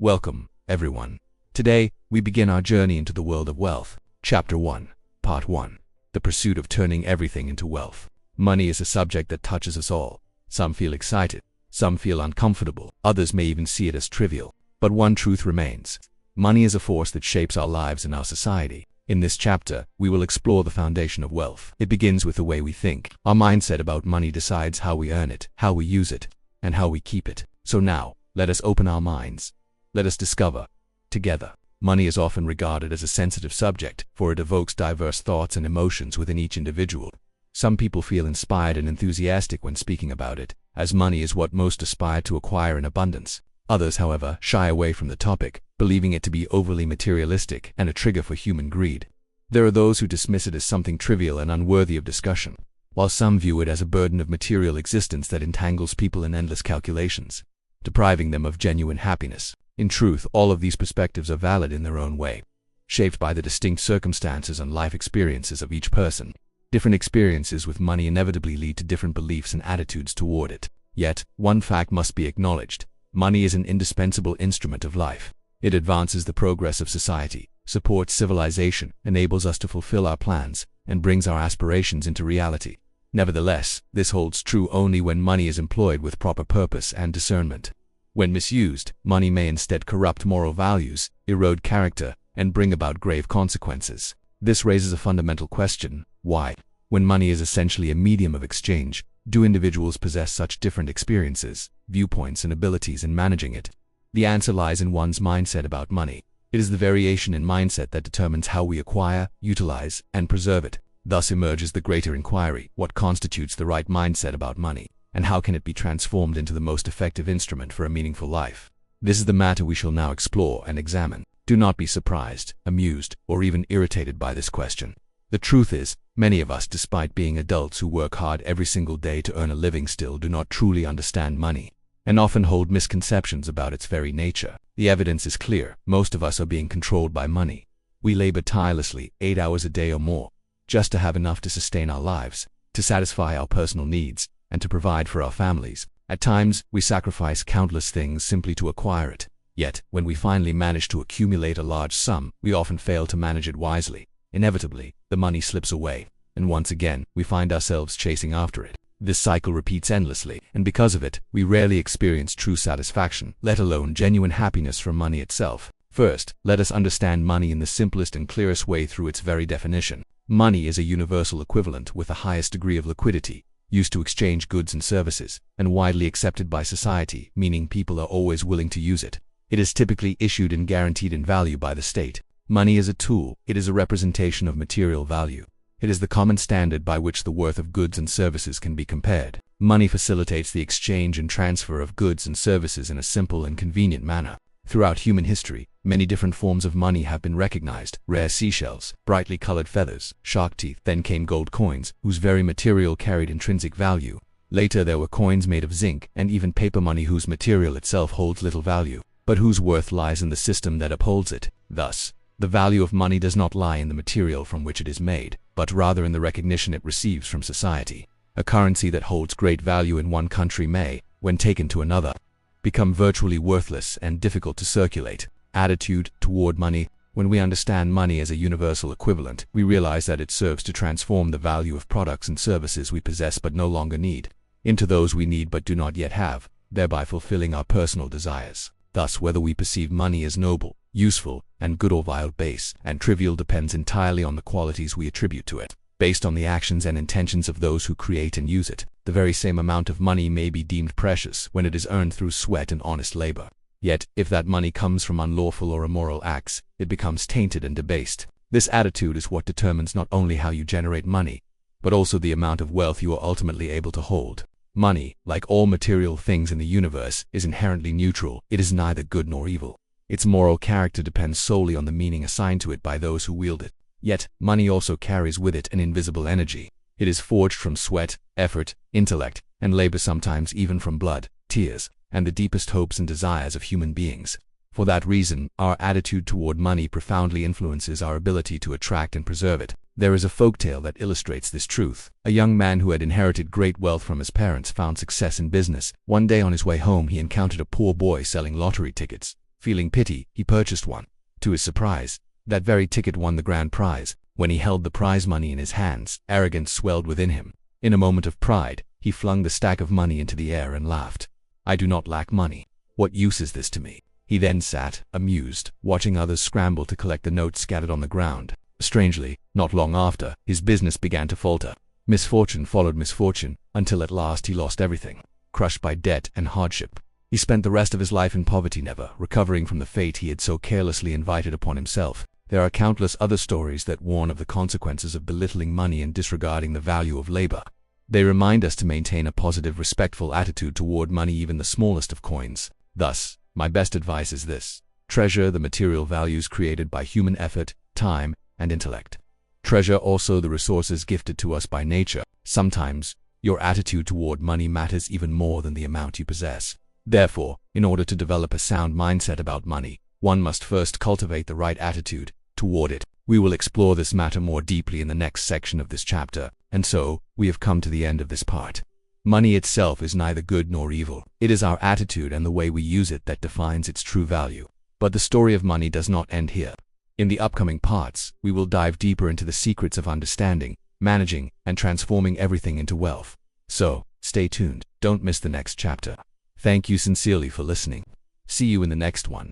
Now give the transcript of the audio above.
Welcome, everyone. Today, we begin our journey into the world of wealth. Chapter 1, Part 1. The Pursuit of Turning Everything into Wealth. Money is a subject that touches us all. Some feel excited, some feel uncomfortable, others may even see it as trivial. But one truth remains. Money is a force that shapes our lives and our society. In this chapter, we will explore the foundation of wealth. It begins with the way we think. Our mindset about money decides how we earn it, how we use it, and how we keep it. So now, let us open our minds. Let us discover, together. Money is often regarded as a sensitive subject, for it evokes diverse thoughts and emotions within each individual. Some people feel inspired and enthusiastic when speaking about it, as money is what most aspire to acquire in abundance. Others, however, shy away from the topic, believing it to be overly materialistic and a trigger for human greed. There are those who dismiss it as something trivial and unworthy of discussion, while some view it as a burden of material existence that entangles people in endless calculations, depriving them of genuine happiness. In truth, all of these perspectives are valid in their own way, shaped by the distinct circumstances and life experiences of each person. Different experiences with money inevitably lead to different beliefs and attitudes toward it. Yet, one fact must be acknowledged. Money is an indispensable instrument of life. It advances the progress of society, supports civilization, enables us to fulfill our plans, and brings our aspirations into reality. Nevertheless, this holds true only when money is employed with proper purpose and discernment. When misused, money may instead corrupt moral values, erode character, and bring about grave consequences. This raises a fundamental question: why? When money is essentially a medium of exchange, do individuals possess such different experiences, viewpoints, and abilities in managing it? The answer lies in one's mindset about money. It is the variation in mindset that determines how we acquire, utilize, and preserve it. Thus emerges the greater inquiry: what constitutes the right mindset about money, and how can it be transformed into the most effective instrument for a meaningful life? This is the matter we shall now explore and examine. Do not be surprised, amused, or even irritated by this question. The truth is, many of us, despite being adults who work hard every single day to earn a living, still do not truly understand money, and often hold misconceptions about its very nature. The evidence is clear. Most of us are being controlled by money. We labor tirelessly, 8 hours a day or more, just to have enough to sustain our lives, to satisfy our personal needs, and to provide for our families. At times, we sacrifice countless things simply to acquire it. Yet, when we finally manage to accumulate a large sum, we often fail to manage it wisely. Inevitably, the money slips away, and once again, we find ourselves chasing after it. This cycle repeats endlessly, and because of it, we rarely experience true satisfaction, let alone genuine happiness from money itself. First, let us understand money in the simplest and clearest way through its very definition. Money is a universal equivalent with the highest degree of liquidity, used to exchange goods and services, and widely accepted by society, meaning people are always willing to use it. It is typically issued and guaranteed in value by the state. Money is a tool. It is a representation of material value. It is the common standard by which the worth of goods and services can be compared. Money facilitates the exchange and transfer of goods and services in a simple and convenient manner. Throughout human history, many different forms of money have been recognized: rare seashells, brightly colored feathers, shark teeth. Then came gold coins, whose very material carried intrinsic value. Later there were coins made of zinc, and even paper money whose material itself holds little value, but whose worth lies in the system that upholds it. Thus, the value of money does not lie in the material from which it is made, but rather in the recognition it receives from society. A currency that holds great value in one country may, when taken to another, become virtually worthless and difficult to circulate. Attitude toward money. When we understand money as a universal equivalent, we realize that it serves to transform the value of products and services we possess but no longer need, into those we need but do not yet have, thereby fulfilling our personal desires. Thus, whether we perceive money as noble, useful, and good or vile, base, and trivial depends entirely on the qualities we attribute to it. Based on the actions and intentions of those who create and use it, the very same amount of money may be deemed precious when it is earned through sweat and honest labor. Yet, if that money comes from unlawful or immoral acts, it becomes tainted and debased. This attitude is what determines not only how you generate money, but also the amount of wealth you are ultimately able to hold. Money, like all material things in the universe, is inherently neutral. It is neither good nor evil. Its moral character depends solely on the meaning assigned to it by those who wield it. Yet, money also carries with it an invisible energy. It is forged from sweat, effort, intellect, and labor, sometimes even from blood, tears, and the deepest hopes and desires of human beings. For that reason, our attitude toward money profoundly influences our ability to attract and preserve it. There is a folktale that illustrates this truth. A young man who had inherited great wealth from his parents found success in business. One day on his way home, he encountered a poor boy selling lottery tickets. Feeling pity, he purchased one. To his surprise, that very ticket won the grand prize. When he held the prize money in his hands, arrogance swelled within him. In a moment of pride, he flung the stack of money into the air and laughed. "I do not lack money. What use is this to me?" He then sat, amused, watching others scramble to collect the notes scattered on the ground. Strangely, not long after, his business began to falter. Misfortune followed misfortune, until at last he lost everything. Crushed by debt and hardship, he spent the rest of his life in poverty, never recovering from the fate he had so carelessly invited upon himself. There are countless other stories that warn of the consequences of belittling money and disregarding the value of labor. They remind us to maintain a positive, respectful attitude toward money, even the smallest of coins. Thus, my best advice is this: treasure the material values created by human effort, time, and intellect. Treasure also the resources gifted to us by nature. Sometimes, your attitude toward money matters even more than the amount you possess. Therefore, in order to develop a sound mindset about money, one must first cultivate the right attitude toward it. We will explore this matter more deeply in the next section of this chapter, and so, we have come to the end of this part. Money itself is neither good nor evil. It is our attitude and the way we use it that defines its true value. But the story of money does not end here. In the upcoming parts, we will dive deeper into the secrets of understanding, managing, and transforming everything into wealth. So, stay tuned. Don't miss the next chapter. Thank you sincerely for listening. See you in the next one.